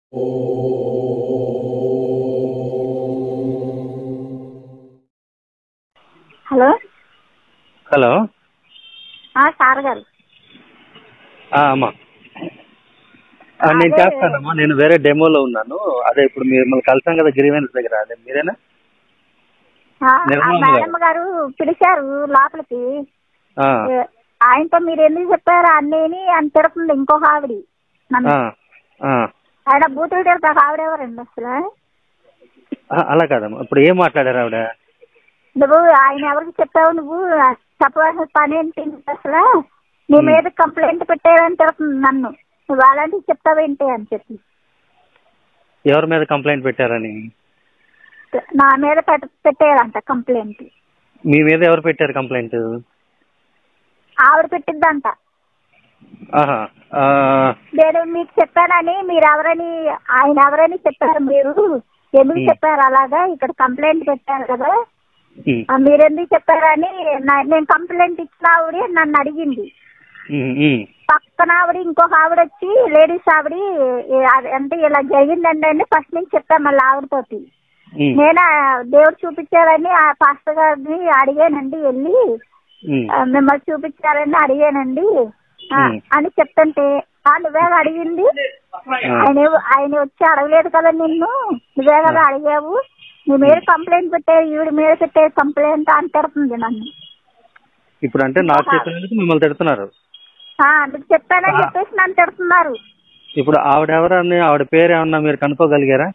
Hello hello sir గారు. అమ్మా నేను చేస్తానమ్మా. నేను వేరే డెమోలో ఉన్నాను. అదే ఇప్పుడు మిమ్మల్ని కలిసాం కదా గ్రీవెన్స్ దగ్గర. అదే మీరేనా? మేడం గారు పిలిచారు లోపలికి. ఆయనతో మీరు ఎందుకు చెప్పారు అన్నీ అని తిడుతుంది ఇంకొక ఆవిడ నన్ను. ఆయన బూతులు తిడతాక ఆవిడెవరండి అసలు? అలా కాదమ్మా. ఇప్పుడు ఏం మాట్లాడారు ఆవిడ? నువ్వు ఆయన ఎవరికి చెప్పావు? నువ్వు చెప్పవలసిన పని ఏంటి అసలు? నీ మీద కంప్లైంట్ పెట్టారని తిడుతుంది నన్ను. నువ్వు అలాంటివి చెప్తావేంటి అని చెప్పి. ఎవరి మీద కంప్లైంట్ పెట్టారని? నా మీద పెట్టేయాలంట కంప్లైంట్. మీ మీద ఎవరు పెట్టారు కంప్లైంట్? ఆవిడ పెట్టిద్దంట. నేను మీకు చెప్పానని మీరు ఎవరని, ఆయన ఎవరని చెప్పారు. మీరు ఎందుకు చెప్పారు అలాగా? ఇక్కడ కంప్లైంట్ పెట్టారు కదా, మీరెందుకు చెప్పారని నేను కంప్లైంట్ ఇచ్చిన ఆవిడ నన్ను అడిగింది. పక్కన ఆవిడ ఇంకొక ఆవిడ వచ్చి లేడీస్ ఆవిడ అంటే ఇలా జరిగిందండి అని ఫస్ట్ నుంచి చెప్పాను. మళ్ళీ ఆవిడతోటి నేను దేవుడు చూపించారని ఆ పాస్టర్ గారిని అడిగానండి, వెళ్ళి మిమ్మల్ని చూపించారని అడిగానండి అని చెప్తుంటే నువ్వే అడిగింది, ఆయన వచ్చి అడగలేదు కదా నిన్ను, నువ్వే కదా అడిగావు, నీ మీద కంప్లైంట్ పెట్టారు, ఈవిడ మీద పెట్టే కంప్లైంట్ అని తిడుతుంది నన్ను. ఇప్పుడు అంటే నాకు చెప్పినందుకు మిమ్మల్ని తిడుతున్నారు. అందుకు చెప్పానని చెప్పేసి నన్ను తిడుతున్నారు. ఇప్పుడు ఆవిడెవరని, ఆవిడ పేరు ఏమన్నా మీరు కనుక్కోగలిగారా?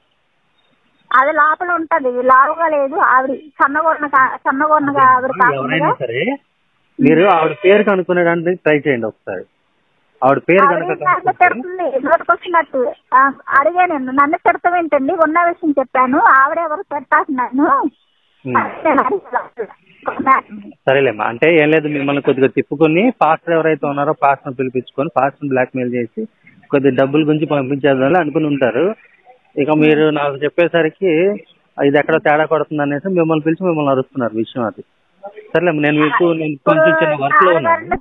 అది లోపల ఉంటది, లావుగా లేదు ఆవిడ, సన్నగొన్నగా ఆవిడ. ఎవరైనా సరే మీరు ఆవిడ పేరు కనుక్కునేదానికి ట్రై చేయండి ఒకసారి. ఆవిడ పేరు తిడుతుంది నోటుకొచ్చినట్టు. అడిగాను, నన్ను తిడతామేంటండి, ఉన్న విషయం చెప్పాను, ఆవిడెవరు పెట్టాను. సరేలేమ్మా. అంటే ఏం లేదు, మిమ్మల్ని కొద్దిగా తిప్పుకొని పాస్టర్ ఎవరైతే ఉన్నారో పాస్టర్ పిలిపించుకొని పాస్టర్ బ్లాక్మెయిల్ చేసి కొద్దిగా డబ్బుల గురించి పంపించేద్దామని అనుకుని ఉంటారు. ఇక మీరు నాకు చెప్పేసరికి ఇది ఎక్కడో తేడా కొడుతుంది అనేసి మిమ్మల్ని పిలిచి మిమ్మల్ని అరుస్తున్నారు విషయం. అది సరేలే, నేను కొంచెం చిన్న వర్క్ లో ఉన్నాను.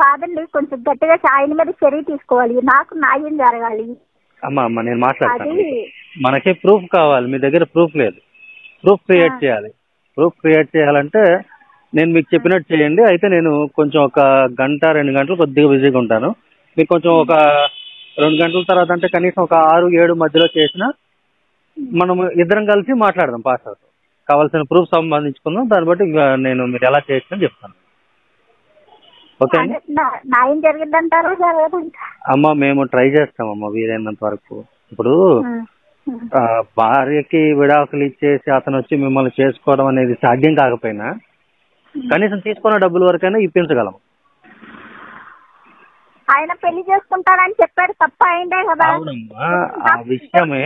కాదండి, కొంచెం గట్టిగా ఆయన మీద చర్య తీసుకోవాలి, నాకు న్యాయం జరగాలి. అమ్మా నేను మాట్లాడతాను. మనకి ప్రూఫ్ కావాలి. మీ దగ్గర ప్రూఫ్ లేదు. ప్రూఫ్ క్రియేట్ చేయాలి. ప్రూఫ్ క్రియేట్ చేయాలంటే నేను మీకు చెప్పినట్టు చేయండి. అయితే నేను కొంచెం ఒక గంట 2 గంటలు కొద్దిగా బిజీగా ఉంటాను. మీకు కొంచెం ఒక 2 గంటల తర్వాత అంటే కనీసం ఒక 6-7 మధ్యలో చేసినా మనం ఇద్దరం కలిసి మాట్లాడదాం పాస్టర్తో. కావాల్సిన ప్రూఫ్ సంబంధించుకుందాం. దాన్ని బట్టి నేను మీరు ఎలా చేయొచ్చని చెప్తాను. ఓకే అండి? న్యాయం జరిగిందంటారు అమ్మ, మేము ట్రై చేస్తామమ్మా వీలైనంత వరకు. ఇప్పుడు భార్యకి విడాకులు ఇచ్చేసి అతను వచ్చి మిమ్మల్ని చేసుకోవడం అనేది సాధ్యం కాకపోయినా కనీసం తీసుకున్న డబ్బుల వరకైనా ఇప్పించగలం. ఆయన పెళ్లి చేసుకుంటానని చెప్పాడు, తప్ప అయిందే కదా. అవునమ్మా, ఆ విషయమే.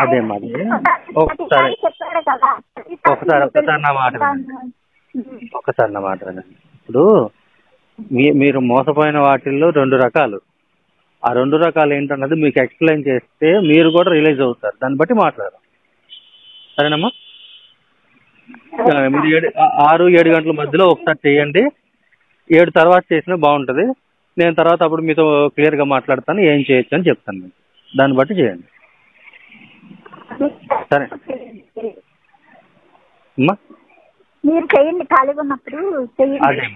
అదే మరి ఒకసారి నా మాట వినండి. ఇప్పుడు మీరు మోసపోయిన వాటిల్లో 2 రకాలు. ఆ 2 రకాలు ఏంటన్నది మీకు ఎక్స్ప్లెయిన్ చేస్తే మీరు కూడా రియలైజ్ అవుతారు. దాన్ని బట్టి మాట్లాడదాం. సరేనమ్మా? మీరు 6-7 గంటల మధ్యలో ఒకసారి చేయండి. 7 తర్వాత చేసినా బాగుంటుంది. నేను తర్వాత అప్పుడు మీతో క్లియర్గా మాట్లాడతాను, ఏం చేయొచ్చు అని చెప్తాను. మీకు దాన్ని బట్టి చేయండి. సరే అమ్మా, మీరు చేయండి, ఖాళీగా ఉన్నప్పుడు చేయండి.